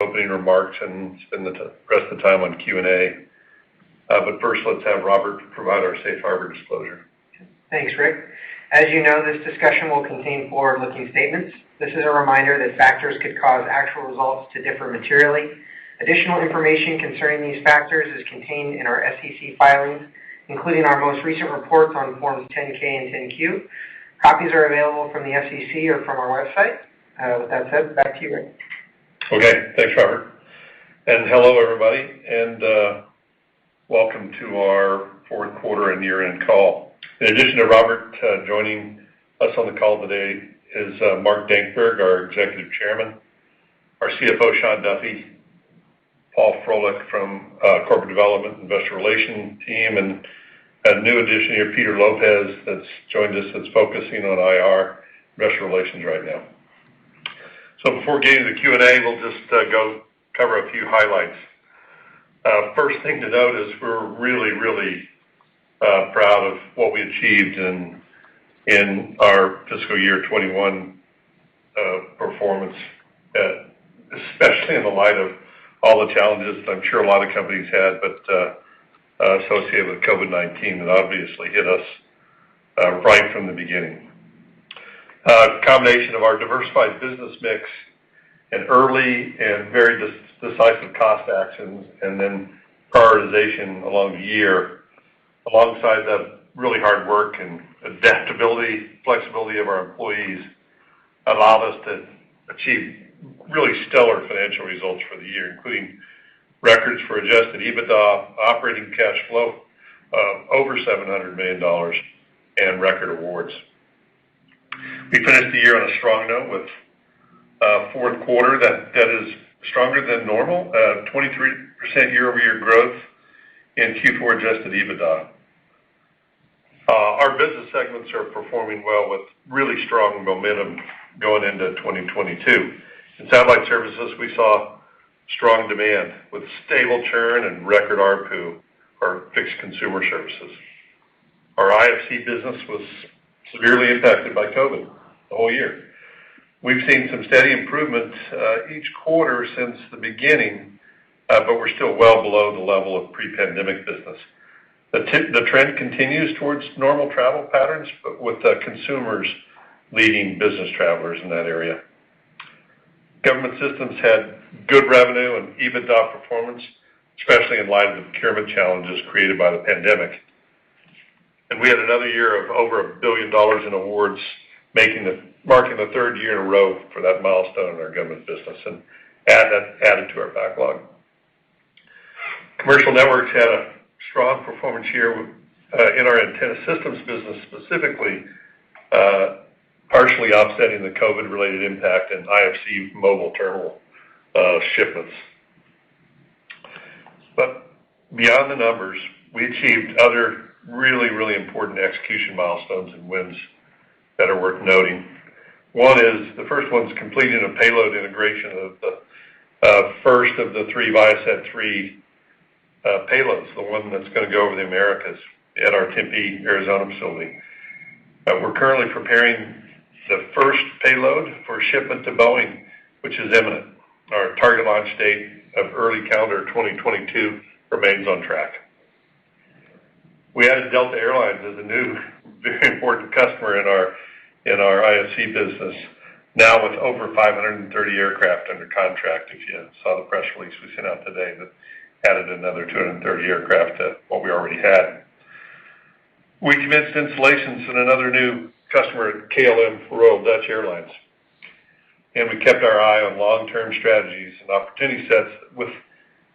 opening remarks and spend the rest of the time on Q&A. But first, let's have Robert provide our safe harbor disclosure. Thanks, Rick. As you know, this discussion will contain forward-looking statements. This is a reminder that factors could cause actual results to differ materially. Additional information concerning these factors is contained in our SEC filings, including our most recent reports on Forms 10-K and 10-Q. Copies are available from the SEC or from our website. With that said, back to you, Rick. Okay, thanks, Robert. And hello, everybody, and welcome to our fourth quarter and year-end call. In addition to Robert joining us on the call today is Mark Dankberg, our Executive Chairman, our CFO, Sean Duffy, Paul Froelich from Corporate Development Investor Relations team, and a new addition here, Peter Lopez, that's joined us, that's focusing on IR, Investor Relations right now. So before getting to the Q&A, we'll just go cover a few highlights. First thing to note is we're really proud of what we achieved in our fiscal year 21 performance, especially in the light of all the challenges that I'm sure a lot of companies had, but associated with COVID-19 that obviously hit us right from the beginning. Combination of our diversified business mix and early and very decisive cost actions, and then prioritization along the year, alongside the really hard work and adaptability, flexibility of our employees, allowed us to achieve really stellar financial results for the year, including records for adjusted EBITDA, operating cash flow over $700 million, and record awards. We finished the year on a strong note with fourth quarter that is stronger than normal, 23% year-over-year growth in Q4 adjusted EBITDA. Our business segments are performing well with really strong momentum going into 2022. In satellite services, we saw strong demand with stable churn and record ARPU, or fixed consumer services. Our IFC business was severely impacted by COVID the whole year. We've seen some steady improvement each quarter since the beginning, but we're still well below the level of pre-pandemic business. The trend continues towards normal travel patterns, but with consumers leading business travelers in that area. Government systems had good revenue and EBITDA performance, especially in light of the procurement challenges created by the pandemic. And we had another year of over $1 billion in awards, marking the third year in a row for that milestone in our government business, and added to our backlog. Commercial networks had a strong performance year in our antenna systems business specifically, partially offsetting the COVID-related impact in IFC mobile terminal shipments. But beyond the numbers, we achieved other really important execution milestones and wins that are worth noting. The first one's completing a payload integration of the first of the three Viasat 3 payloads, the one that's going to go over the Americas at our Tempe, Arizona facility. We're currently preparing the first payload for shipment to Boeing, which is imminent. Our target launch date of early calendar 2022 remains on track. We added Delta Airlines as a new, very important customer in our IFC business, now with over 530 aircraft under contract. If you saw the press release we sent out today that added another 230 aircraft to what we already had. We commenced installations in another new customer at KLM for Royal Dutch Airlines. And we kept our eye on long-term strategies and opportunity sets with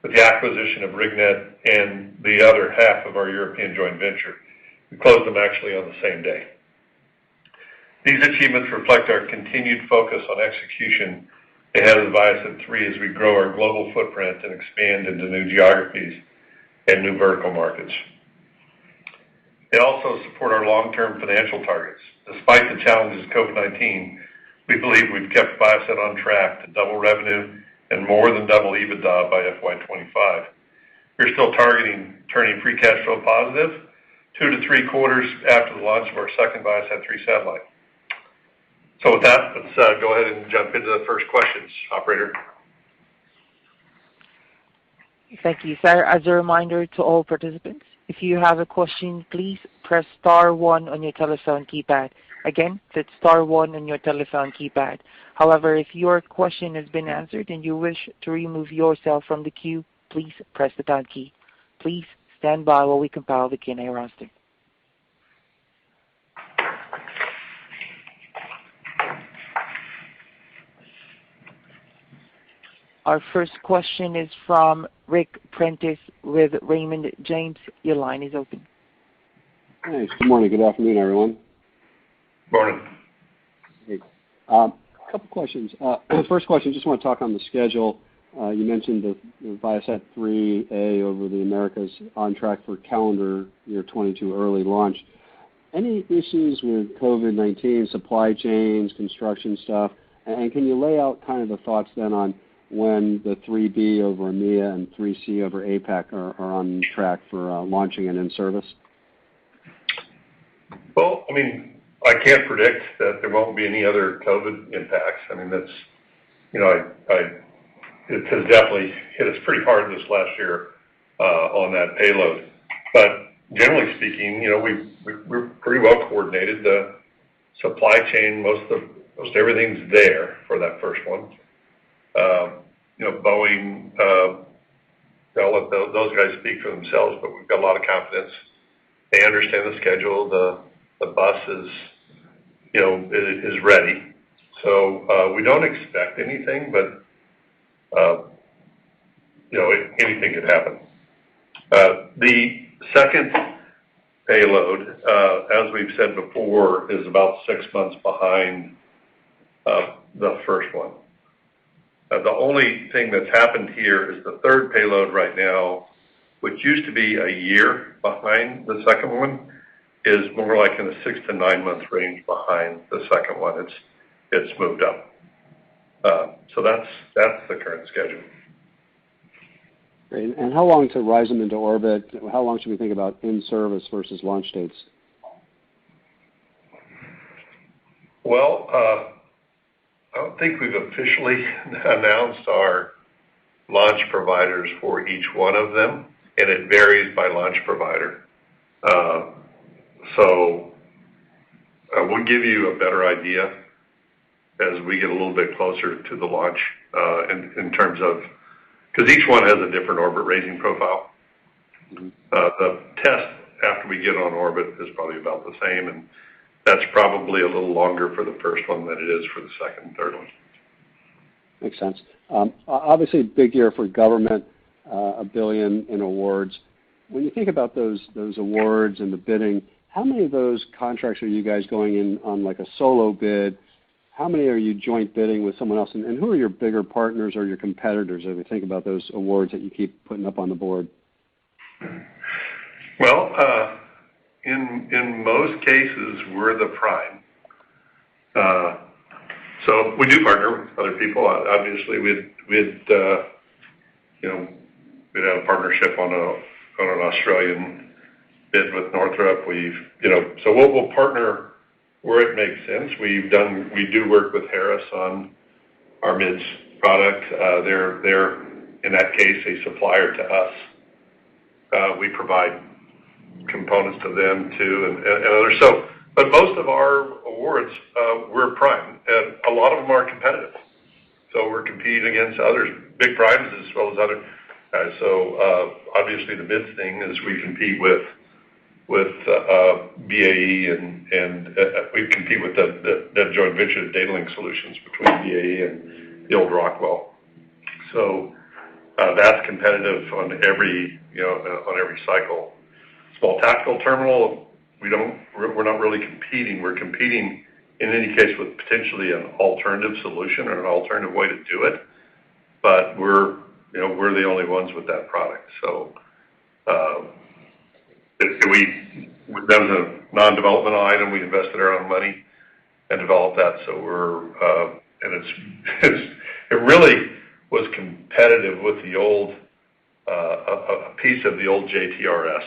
the acquisition of RigNet and the other half of our European joint venture. We closed them actually on the same day. These achievements reflect our continued focus on execution ahead of the Viasat 3 as we grow our global footprint and expand into new geographies and new vertical markets. They also support our long-term financial targets. Despite the challenges of COVID-19, we believe we've kept Viasat on track to double revenue and more than double EBITDA by FY25. We're still targeting turning free cash flow positive 2 to 3 quarters after the launch of our second Viasat 3 satellite. So with that, let's go ahead and jump into the first questions, operator. Thank you, sir. As a reminder to all participants, if you have a question, please press star 1 on your telephone keypad. Again, that's star 1 on your telephone keypad. However, if your question has been answered and you wish to remove yourself from the queue, please press the pound key. Please stand by while we compile the Q&A roster. Our first question is from Rick Prentice with Raymond James. Your line is open. Thanks. Good morning. Good afternoon, everyone. Morning. Hey. A couple questions. First question, just want to talk on the schedule. You mentioned the Viasat 3A over the Americas on track for calendar year 22 early launch. Any issues with COVID-19, supply chains, construction stuff? And can you lay out kind of the thoughts then on when the 3B over EMEA and 3C over APAC are on track for launching and in service? Well, I mean, I can't predict that there won't be any other COVID impacts. I mean, that's, it has definitely hit us pretty hard this last year on that payload. But generally speaking, we're pretty well coordinated. The supply chain, most everything's there for that first one. Boeing, I'll let those guys speak for themselves, but we've got a lot of confidence. They understand the schedule. The bus is ready. So we don't expect anything, but anything could happen. The second payload, as we've said before, is about 6 months behind the first one. The only thing that's happened here is the third payload right now, which used to be a year behind the second one, is more like in the 6 to 9 month range behind the second one. It's moved up. So that's the current schedule. Great. And how long to rise them into orbit? How long should we think about in service versus launch dates? Well, I don't think we've officially announced our launch providers for each one of them, and it varies by launch provider. So we'll give you a better idea as we get a little bit closer to the launch in terms of, because each one has a different orbit raising profile. Mm-hmm. The test after we get on orbit is probably about the same, and that's probably a little longer for the first one than it is for the second and third one. Makes sense. Obviously, big year for government, $1 billion in awards. When you think about those awards and the bidding, how many of those contracts are you guys going in on like a solo bid? How many are you joint bidding with someone else? And who are your bigger partners or your competitors as we think about those awards that you keep putting up on the board? Well, in most cases, we're the prime. So we do partner with other people. Obviously, we'd have a partnership on an Australian bid with Northrop. So we'll partner where it makes sense. We do work with Harris on our MIDS product. They're in that case a supplier to us. We provide components to them too, and others. So, but most of our awards, we're prime, and a lot of them are competitive. So we're competing against others, big primes as well as other guys. So obviously the MIDS thing is we compete with BAE and we compete with that joint venture data link solutions between BAE and the old Rockwell. So that's competitive on every cycle. Small tactical terminal, we're not really competing. We're competing in any case with potentially an alternative solution or an alternative way to do it. But we're the only ones with that product. So that was a non-developmental item. We invested our own money and developed that. So it really was competitive with the old a piece of the old JTRS,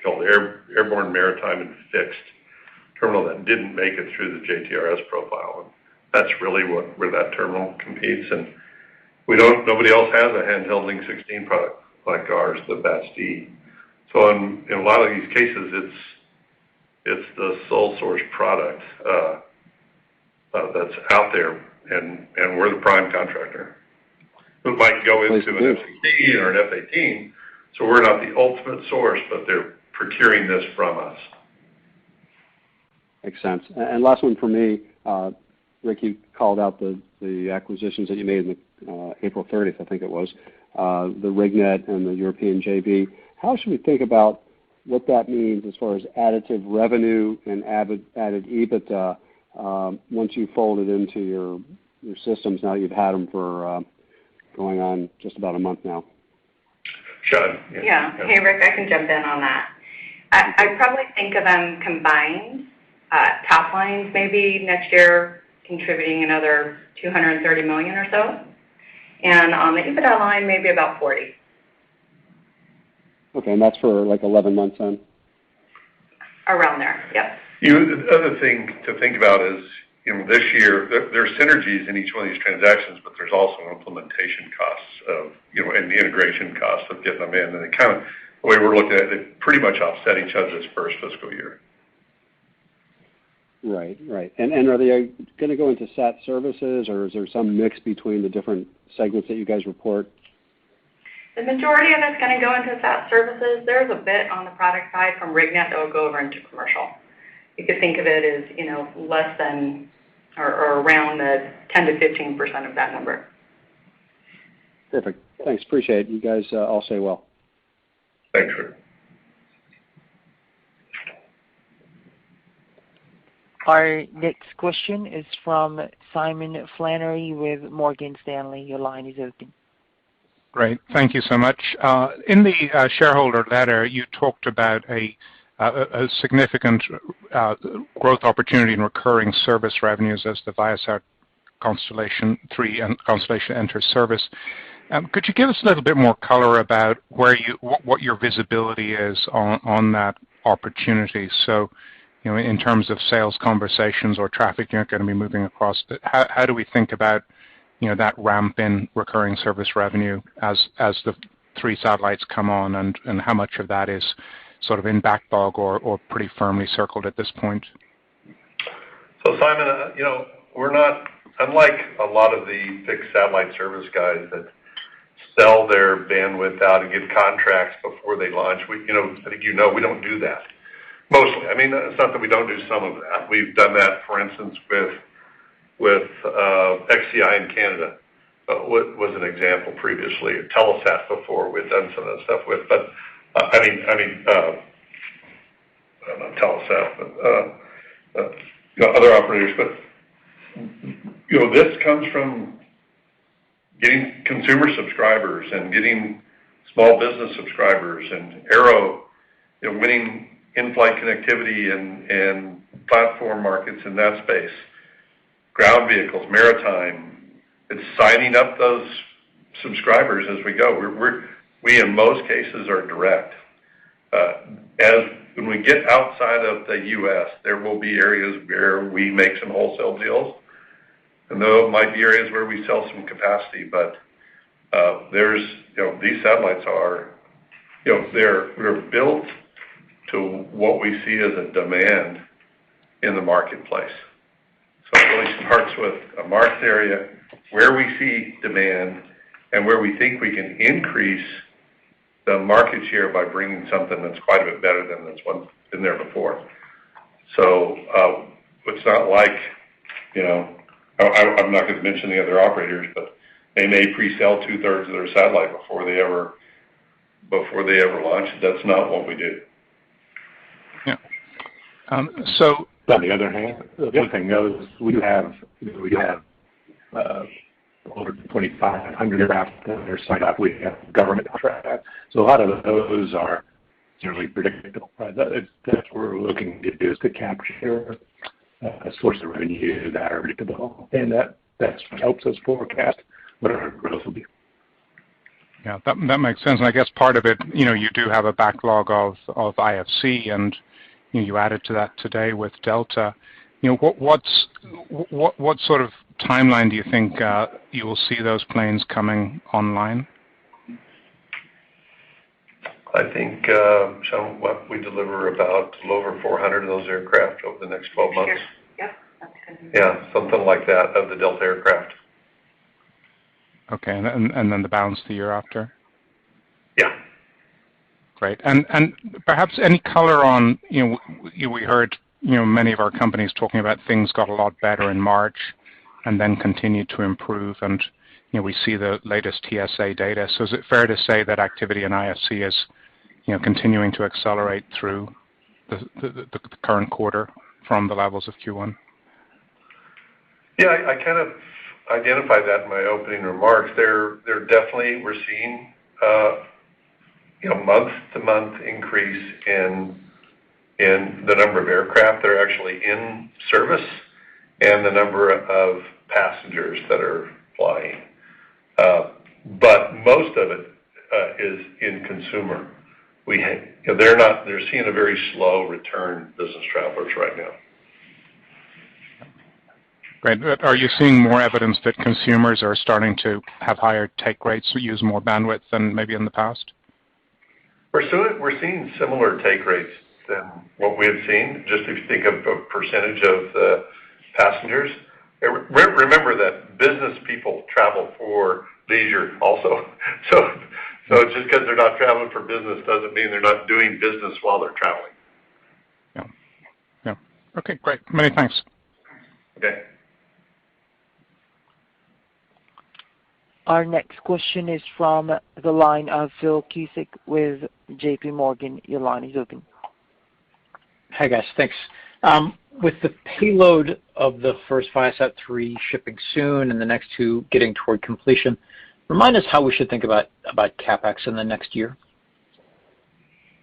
called Airborne Maritime and Fixed Terminal that didn't make it through the JTRS profile. And that's really where that terminal competes. And nobody else has a handheld Link 16 product. like ours, the VSAT. So in a lot of these cases, it's the sole source product that's out there, and we're the prime contractor. It might go into an F-16 or an F-18, so we're not the ultimate source, but they're procuring this from us. Makes sense. And last one for me, Rick, you called out the acquisitions that you made in the April 30th, I think it was, the RigNet and the European JV. How should we think about what that means as far as additive revenue and added EBITDA once you fold it into your systems now that you've had them for going on just about a month now? Sean? Yeah. Hey, Rick, I can jump in on that. I probably think of them combined. Top lines maybe next year contributing another $230 million or so. And on the EBITDA line, maybe about 40. Okay, and that's for like 11 months then? Around there, yep. The other thing to think about is, this year, there are synergies in each one of these transactions, but there's also implementation costs of, and the integration costs of getting them in. And they kind of, the way we're looking at it, they pretty much offset each other this first fiscal year. Right. And are they going to go into SAT services, or is there some mix between the different segments that you guys report? The majority of it's going to go into SAT services. There's a bit on the product side from RigNet that will go over into commercial. You could think of it as, less than or around the 10 to 15% of that number. Perfect. Thanks. Appreciate it. You guys all stay well. Thanks, Rick. Our next question is from Simon Flannery with Morgan Stanley. Your line is open. Great. Thank you so much. In the shareholder letter, you talked about a significant growth opportunity in recurring service revenues as the Viasat Constellation 3 and Constellation enters service. Could you give us a little bit more color about what your visibility is on that opportunity? So, in terms of sales conversations or traffic you're going to be moving across, how do we think about that ramp in recurring service revenue as the 3 satellites come on, and how much of that is sort of in backlog or pretty firmly circled at this point? So Simon, we're not, unlike a lot of the fixed satellite service guys that sell their bandwidth out and give contracts before they launch. I think we don't do that. Mostly. I mean, it's not that we don't do some of that. We've done that, for instance, with XCI in Canada. Was an example previously. Telesat before we've done some of that stuff with. But not Telesat, but other operators. But this comes from getting consumer subscribers and getting small business subscribers and Aero, winning in-flight connectivity and platform markets in that space, ground vehicles, maritime. It's signing up those subscribers as we go. We in most cases are direct. When we get outside of the U.S., there will be areas where we make some wholesale deals, and there might be areas where we sell some capacity. But these satellites are, they're built to what we see as a demand in the marketplace. So it really starts with a market area where we see demand and where we think we can increase the market share by bringing something that's quite a bit better than that's been there before. So it's not like, I'm not going to mention the other operators, but they may pre-sell 2/3 of their satellite before they ever launch. That's not what we do. Yeah. So on the other hand, the other thing is we have over 2,500 aircraft that are signed up. We have government contracts, so a lot of those are generally predictable. Right? That's what we're looking to do, is to capture a source of revenue that are predictable, and that's what helps us forecast what our growth will be. Yeah, that makes sense. And I guess part of it, you do have a backlog of IFC, and you added to that today with Delta. What sort of timeline do you think you will see those planes coming online? I think, Sean, what we deliver about a little over 400 of those aircraft over the next 12 months. Sure. Yep, that's good. Yeah, something like that of the Delta aircraft. Okay, and then the balance the year after? Yeah. Great. And perhaps any color on, we heard, many of our companies talking about things got a lot better in March and then continued to improve, and, we see the latest TSA data. So is it fair to say that activity in IFC is, continuing to accelerate through the current quarter from the levels of Q1? Yeah, I kind of identified that in my opening remarks. They're definitely, we're seeing, month-to-month increase in the number of aircraft that are actually in service and the number of passengers that are flying. But most of it is in consumer. They're seeing a very slow return, business travelers right now. Great. Are you seeing more evidence that consumers are starting to have higher take rates, use more bandwidth than maybe in the past? We're seeing similar take rates than what we had seen, just if you think of a percentage of the passengers. Remember that business people travel for leisure also. So just because they're not traveling for business doesn't mean they're not doing business while they're traveling. Yeah. Okay, great. Many thanks. Okay. Our next question is from the line of Phil Cusick with JP Morgan. Your line is open. Hi, guys. Thanks. With the payload of the first Viasat 3 shipping soon and the next two getting toward completion, remind us how we should think about CapEx in the next year.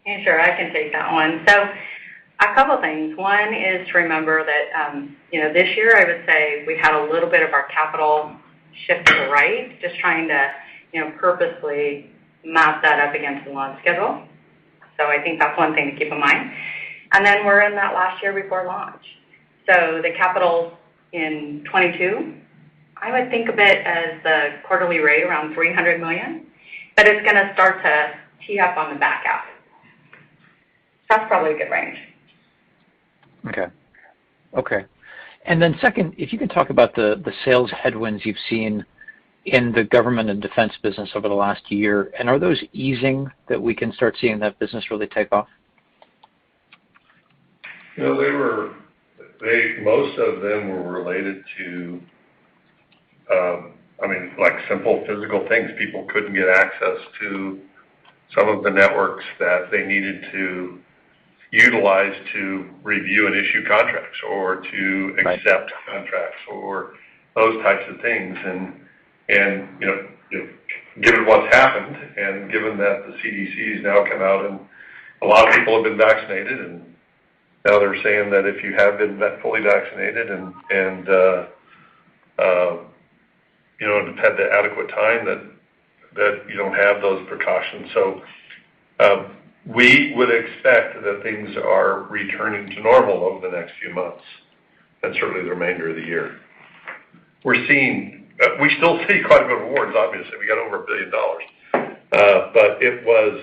Yeah, sure. I can take that one. So a couple things. One is to remember that, this year I would say we had a little bit of our capital shift to the right, just trying to, purposely map that up against the launch schedule. So I think that's one thing to keep in mind. And then we're in that last year before launch. So the capital in 22, I would think of it as the quarterly rate around $300 million, but it's going to start to tee up on the back half. That's probably a good range. Okay. And then second, if you can talk about the sales headwinds you've seen in the government and defense business over the last year, and are those easing that we can start seeing that business really take off? Most of them were related to, like simple physical things. People couldn't get access to some of the networks that they needed to utilize to review and issue contracts or to accept contracts or those types of things. And given what's happened and given that the CDC's now come out and a lot of people have been vaccinated, and now they're saying that if you have been fully vaccinated and have had the adequate time that you don't have those precautions. So we would expect that things are returning to normal over the next few months and certainly the remainder of the year. We still see quite a bit of awards, obviously. We got over $1 billion. But it was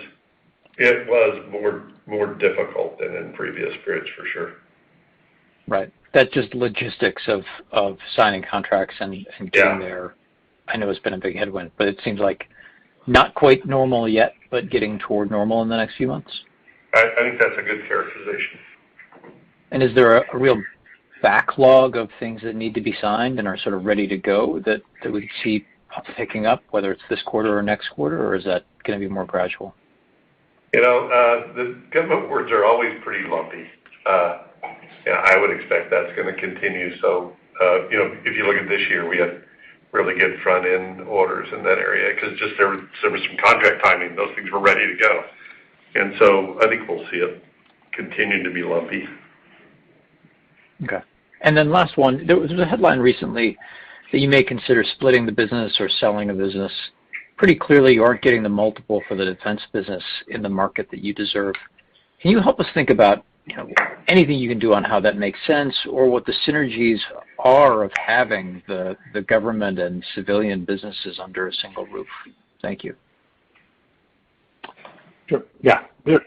more difficult than in previous periods for sure. Right. That's just logistics of signing contracts and getting there. I know it's been a big headwind, but it seems like not quite normal yet, but getting toward normal in the next few months. I think that's a good characterization. And is there a real backlog of things that need to be signed and are sort of ready to go that we could see picking up, whether it's this quarter or next quarter, or is that going to be more gradual? The government awards are always pretty lumpy. I would expect that's going to continue. So, if you look at this year, we had really good front-end orders in that area because just there was some contract timing. Those things were ready to go. And so I think we'll see it continue to be lumpy. Okay. And then last one, there was a headline recently that you may consider splitting the business or selling a business. Pretty clearly you aren't getting the multiple for the defense business in the market that you deserve. Can you help us think about anything you can do on how that makes sense or what the synergies are of having the government and civilian businesses under a single roof? Thank you. Sure. Yeah. We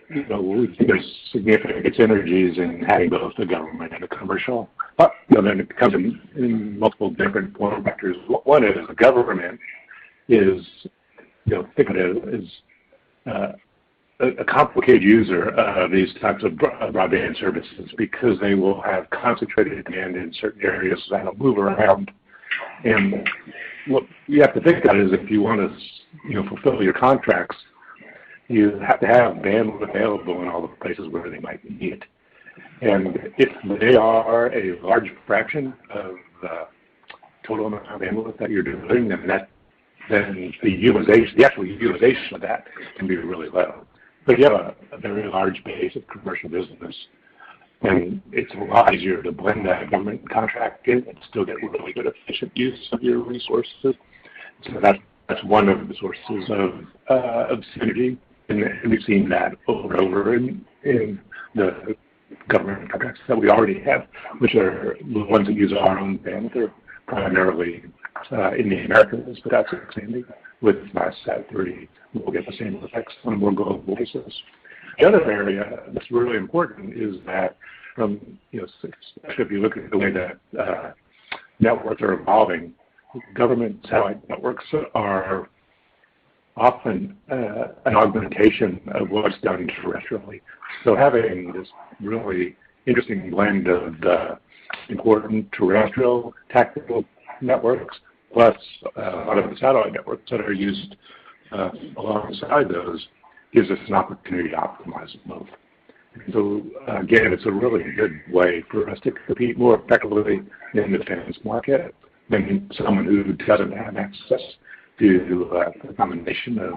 think there's significant synergies in having both the government and the commercial. But then it comes in multiple different form factors. One is the government is, think of it as a complicated user of these types of broadband services because they will have concentrated demand in certain areas that'll move around. And what you have to think about is if you want to, fulfill your contracts, you have to have bandwidth available in all the places where they might need it. And if they are a large fraction of the total amount of bandwidth that you're doing, then the actual utilization of that can be really low. But if you have a very large base of commercial business, then it's a lot easier to blend that government contract in and still get really good efficient use of your resources. So that's one of the sources of synergy, and we've seen that over and over in the government contracts that we already have, which are the ones that use our own bandwidth. They're primarily in the Americas, but that's expanding with VSAT 3. We'll get the same effects on a more global basis. The other area that's really important is that, especially if you look at the way that networks are evolving, government satellite networks are often an augmentation of what's done terrestrially. So having this really interesting blend of the important terrestrial tactical networks plus a lot of the satellite networks that are used alongside those gives us an opportunity to optimize both. So again, it's a really good way for us to compete more effectively in the defense market than someone who doesn't have access to a combination of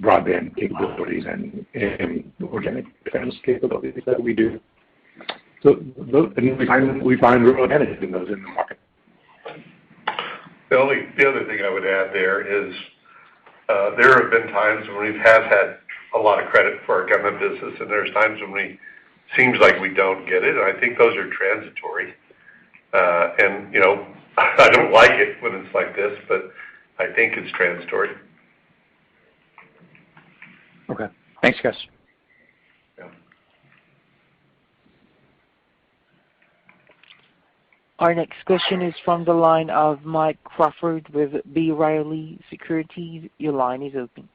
broadband capabilities and organic defense capabilities that we do. So we find real advantage in those in the market. The other thing I would add there is there have been times when we have had a lot of credit for our government business, and there's times when seems like we don't get it. And I think those are transitory. And I don't like it when it's like this, but I think it's transitory. Okay. Thanks, guys. Yeah. Our next question is from the line of Mike Crawford with B. Riley Securities. Your line is open.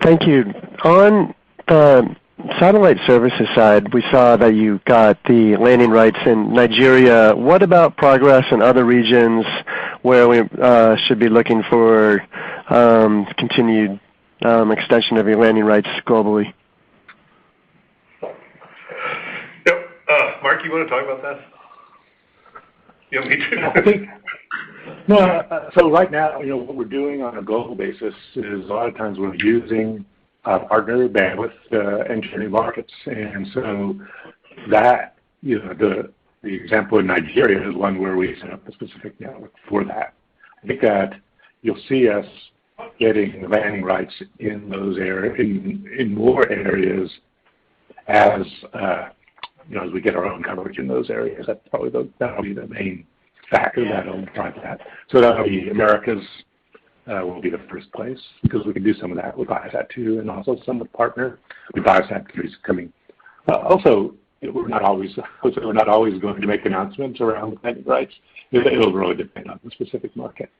Thank you. On the satellite services side, we saw that you got the landing rights in Nigeria. What about progress in other regions where we should be looking for continued extension of your landing rights globally? Yep. Mark, you want to talk about that? Yeah, me too. I think, so right now, what we're doing on a global basis is a lot of times we're using partner bandwidth entering new markets, and so that the example in Nigeria is one where we set up a specific network for that. I think that you'll see us getting landing rights in those areas, in more areas as as we get our own coverage in those areas. That's probably that'll be the main factor that'll drive that. So that'll be Americas will be the first place because we can do some of that with Viasat 2 and also some with partner with Viasat 3 coming. Also, we're not always going to make announcements around landing rights. It'll really depend on the specific market.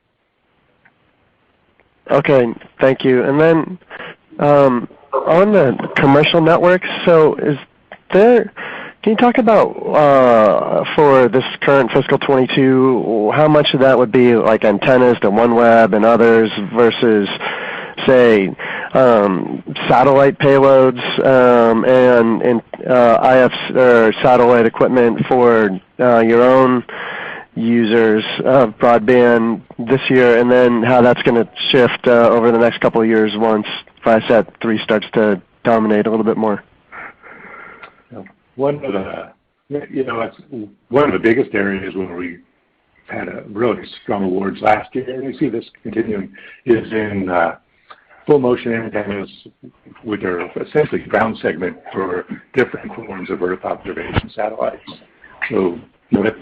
Okay, thank you. And then on the commercial networks, so can you talk about for this current fiscal 22, how much of that would be like antennas to OneWeb and others versus, say, satellite payloads and IF or satellite equipment for your own users of broadband this year, and then how that's going to shift over the next couple of years once Viasat 3 starts to dominate a little bit more? One of the biggest areas where we had a really strong awards last year, and we see this continuing, is in full motion antennas, which are essentially ground segment for different forms of Earth observation satellites. So let's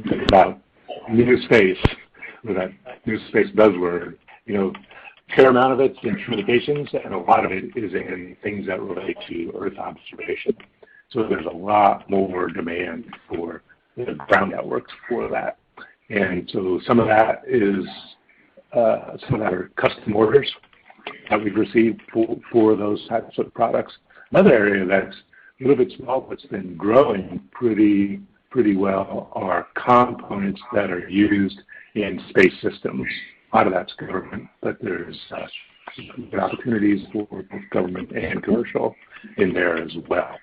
think about new space, with that new space buzzword. fair amount of it's in communications, and a lot of it is in things that relate to Earth observation. So there's a lot more demand for the ground networks for that. And so some of that are custom orders that we've received for those types of products. Another area that's a little bit small but's been growing pretty well are components that are used in space systems. A lot of that's government, but there's opportunities for both government and commercial in there as well.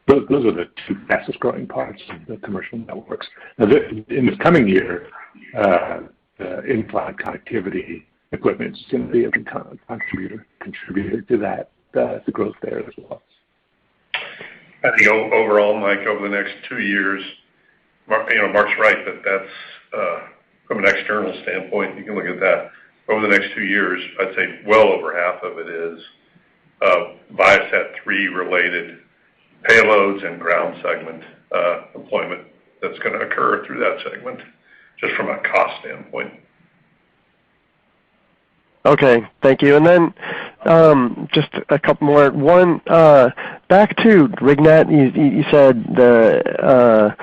Those are the two fastest growing parts of the commercial networks. Now, in this coming year, the in-flight connectivity equipment is going to be a big contributor to that, the growth there as well. I think overall, Mike, over the next 2 years, Mark's right that's from an external standpoint, you can look at that. Over the next 2 years, I'd say well over half of it is Viasat 3 related payloads and ground segment employment that's going to occur through that segment, just from a cost standpoint. Okay, thank you. And then just a couple more. One, back to RigNet, you said the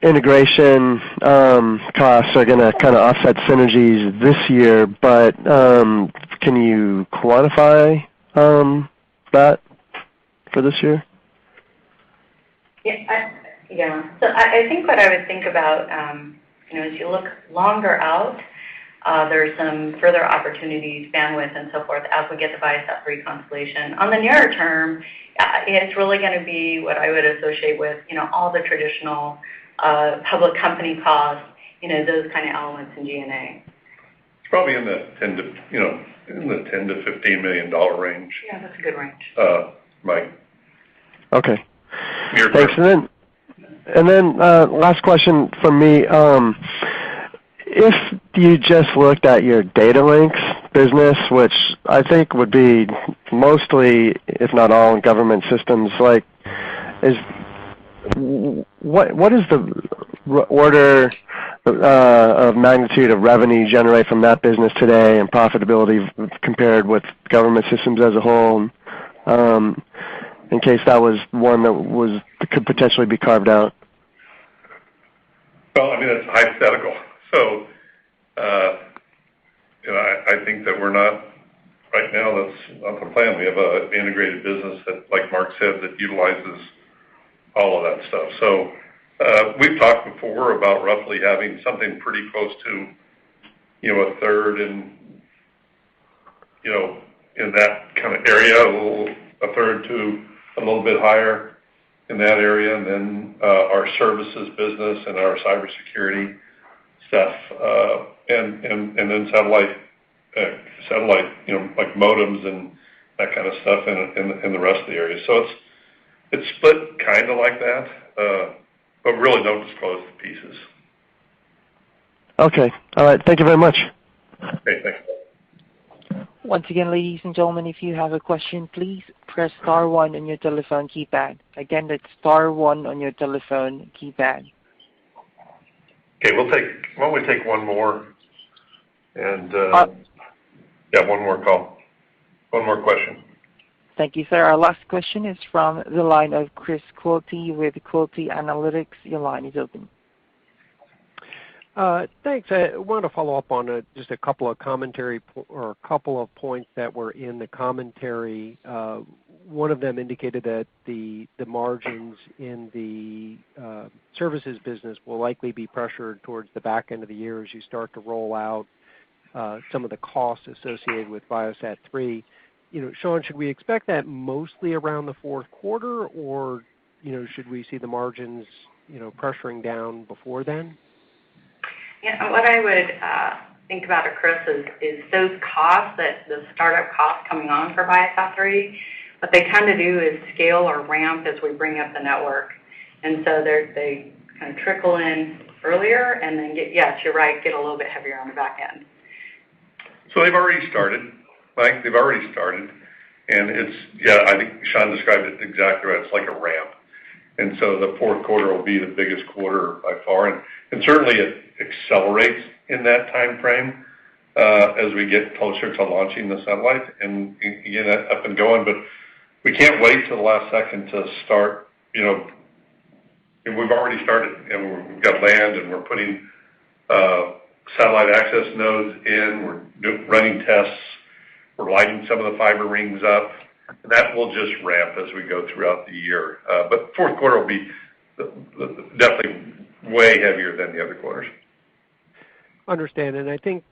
integration costs are going to kind of offset synergies this year, but can you quantify that for this year? Yeah. So I think what I would think about, as you look longer out, there's some further opportunities, bandwidth, and so forth as we get the Viasat 3 constellation. On the nearer term, it's really going to be what I would associate with, all the traditional public company costs, those kind of elements in G&A. It's probably in the $10 to $15 million range. Yeah, that's a good range. Mike. Okay. Thanks. And then last question from me. If you just looked at your data links business, which I think would be mostly, if not all, in government systems, what is the order of magnitude of revenue you generate from that business today and profitability compared with government systems as a whole? In case that was one that could potentially be carved out. Well, it's hypothetical. So, I think that we're not, right now, that's not the plan. We have an integrated business that, like Mark said, that utilizes all of that stuff. So, we've talked before about roughly having something pretty close to, a third in that kind of area, a third to a little bit higher in that area, and then our services business and our cybersecurity stuff, and then satellite, like modems and that kind of stuff in the rest of the area. So it's split kind of like that, but really don't disclose the pieces. Okay. All right. Thank you very much. Okay, thanks. Once again, ladies and gentlemen, if you have a question, please press star 1 on your telephone keypad. Again, that's star 1 on your telephone keypad. Okay, why don't we take one more? And one more call. One more question. Thank you, sir. Our last question is from the line of Chris Quilty with Quilty Analytics. Your line is open. Thanks. I wanted to follow up on just a couple of commentary or a couple of points that were in the commentary. One of them indicated that the margins in the services business will likely be pressured towards the back end of the year as you start to roll out some of the costs associated with Viasat 3. Sean, should we expect that mostly around the fourth quarter, or should we see the margins pressuring down before then? Yeah, what I would think about it, Chris, is those costs, the startup costs coming on for Viasat 3, what they tend to do is scale or ramp as we bring up the network. And so they kind of trickle in earlier and then yes, you're right, get a little bit heavier on the back end. So they've already started, Mike. They've already started. And I think Sean described it exactly right. It's like a ramp. And so the fourth quarter will be the biggest quarter by far. And certainly it accelerates in that time frame. as we get closer to launching the satellite and get it up and going. But we can't wait till the last second to start. And we've already started, and we've got land, and we're putting satellite access nodes in. We're running tests. We're lighting some of the fiber rings up. And that will just ramp as we go throughout the year. But fourth quarter will be definitely way heavier than the other quarters. Understand, and I think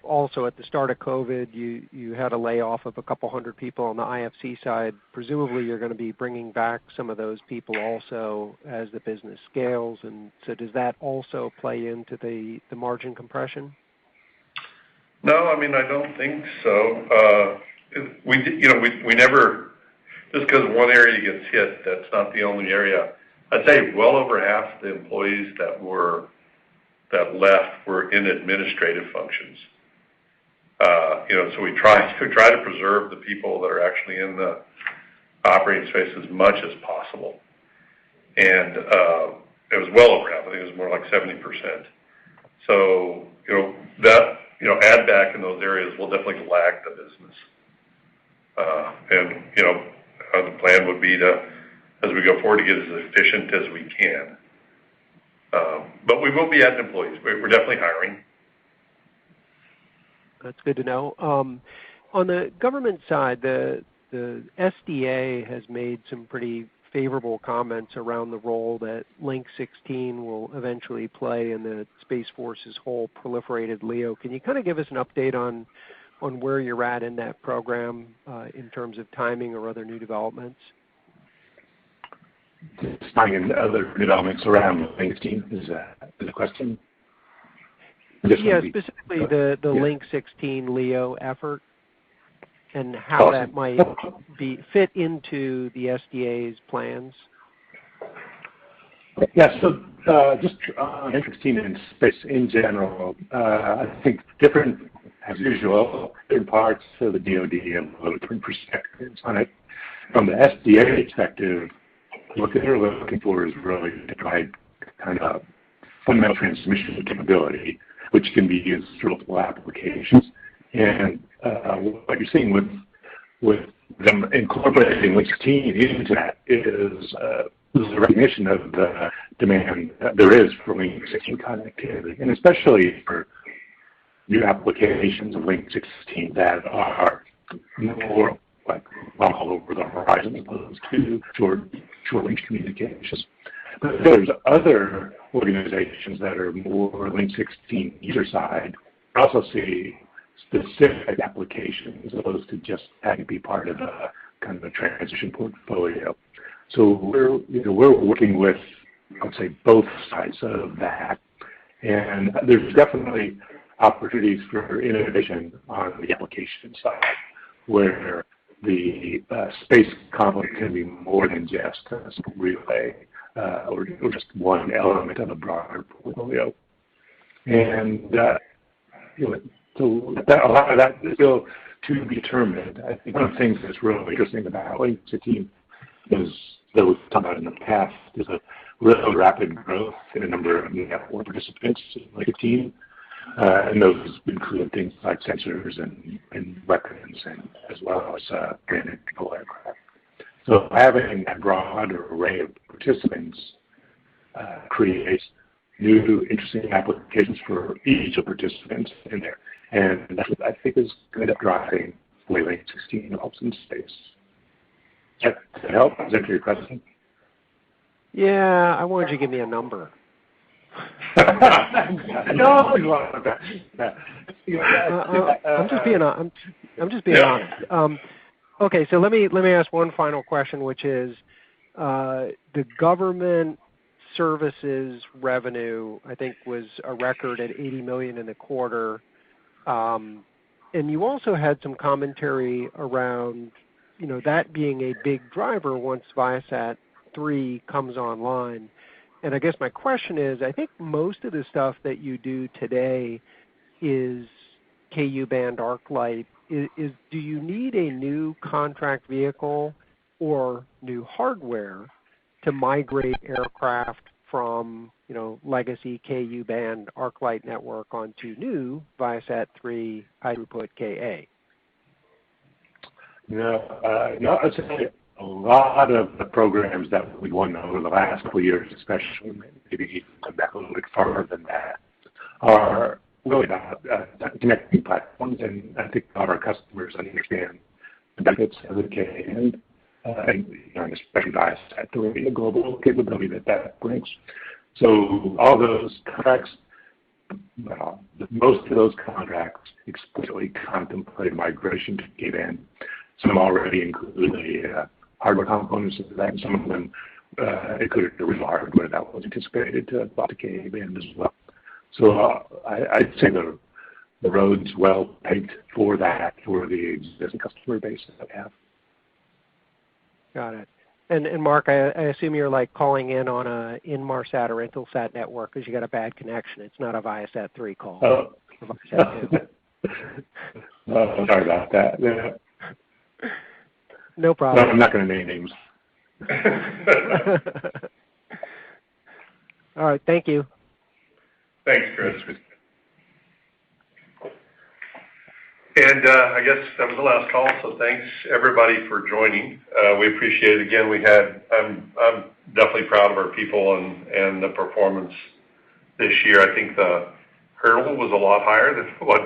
also at the start of COVID, you had a layoff of a couple hundred people on the IFC side. Presumably, you're going to be bringing back some of those people also as the business scales, and so does that also play into the margin compression? No, I don't think so. We never, just because one area gets hit, that's not the only area. I'd say well over half the employees that left were in administrative functions. So we try to preserve the people that are actually in the operating space as much as possible. And it was well over half. I think it was more like 70%. So that add back in those areas will definitely lag the business. The plan would be to, as we go forward, to get as efficient as we can. But we will be adding employees. We're definitely hiring. That's good to know. On the government side, the SDA has made some pretty favorable comments around the role that Link 16 will eventually play in the Space Force's whole proliferated LEO. Can you kind of give us an update on where you're at in that program in terms of timing or other new developments? Timing and other developments around Link 16 is the question? Yeah, specifically the Link 16 LEO effort and how that might fit into the SDA's plans. Yeah, so just on Link 16 and space in general, I think different, as usual, different parts of the DoD have a little different perspectives on it. From the SDA perspective, what they're looking for is really to provide kind of fundamental transmission capability, which can be used for multiple applications. And what you're seeing with them incorporating Link 16 into that is the recognition of the demand that there is for Link 16 connectivity, and especially for new applications of Link 16 that are more like all over the horizon as opposed to short-range communications. But there's other organizations that are more Link 16 user side, also see specific applications as opposed to just having to be part of a kind of a transition portfolio. So we're working with, I would say, both sides of that, and there's definitely opportunities for innovation on the application side, where the space component can be more than just a relay or just one element of a broader portfolio. And so a lot of that is still to be determined. I think one of the things that's really interesting about Link 16 is, that we've talked about in the past, is a really rapid growth in a number of network participants in Link 15. And those include things like sensors and weapons, and as well as ground and control aircraft. So having a broad array of participants creates new interesting applications for each of the participants in there. And that's what I think is going to end up driving the way Link 16 develops in space. Does that help? Does that answer your question? Yeah, I wanted you to give me a number. No, I'm just being honest. Okay, so let me ask one final question, which is the government services revenue, I think, was a record at $80 million in the quarter, and you also had some commentary around that being a big driver once Viasat 3 comes online. And I guess my question is, I think most of the stuff that you do today is Ku-band ArcLight. Do you need a new contract vehicle or new hardware to migrate aircraft from legacy KU band ArcLight network onto new Viasat 3 high throughput KA? No, I'd say a lot of the programs that we won over the last couple of years, especially maybe even back a little bit farther than that, are really about connecting platforms, and I think a lot of our customers understand the benefits of the K and especially Viasat 3, the global capability that brings. So all those contracts, most of those contracts explicitly contemplate migration to K-band. Some already include the hardware components of that, and some of them included the original hardware that was anticipated to bought to K-band as well. So I'd say the road's well paved for that, for the existing customer base that we have. Got it. And Mark, I assume you're like calling in on a Inmarsat or Intelsat network because you got a bad connection. It's not a Viasat 3 call. Oh. Viasat 2. Sorry about that. Yeah. No problem. No, I'm not going to name names. All right. Thank you. Thanks, Chris. And I guess that was the last call, so thanks everybody for joining. We appreciate it. Again, I'm definitely proud of our people and the performance this year. I think the hurdle was a lot higher than what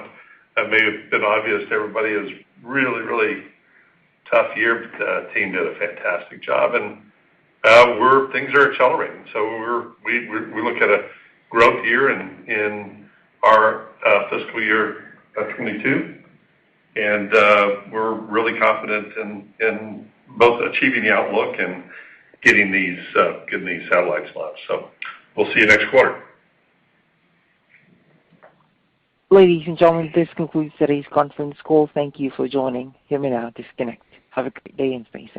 may have been obvious to everybody. It was really, really tough year, but the team did a fantastic job, and things are accelerating. So we look at a growth year in our fiscal year 22. And we're really confident in both achieving the outlook and getting these satellites launched. So we'll see you next quarter. Ladies and gentlemen, this concludes today's conference call. Thank you for joining. You may now disconnect. Have a great day and stay safe.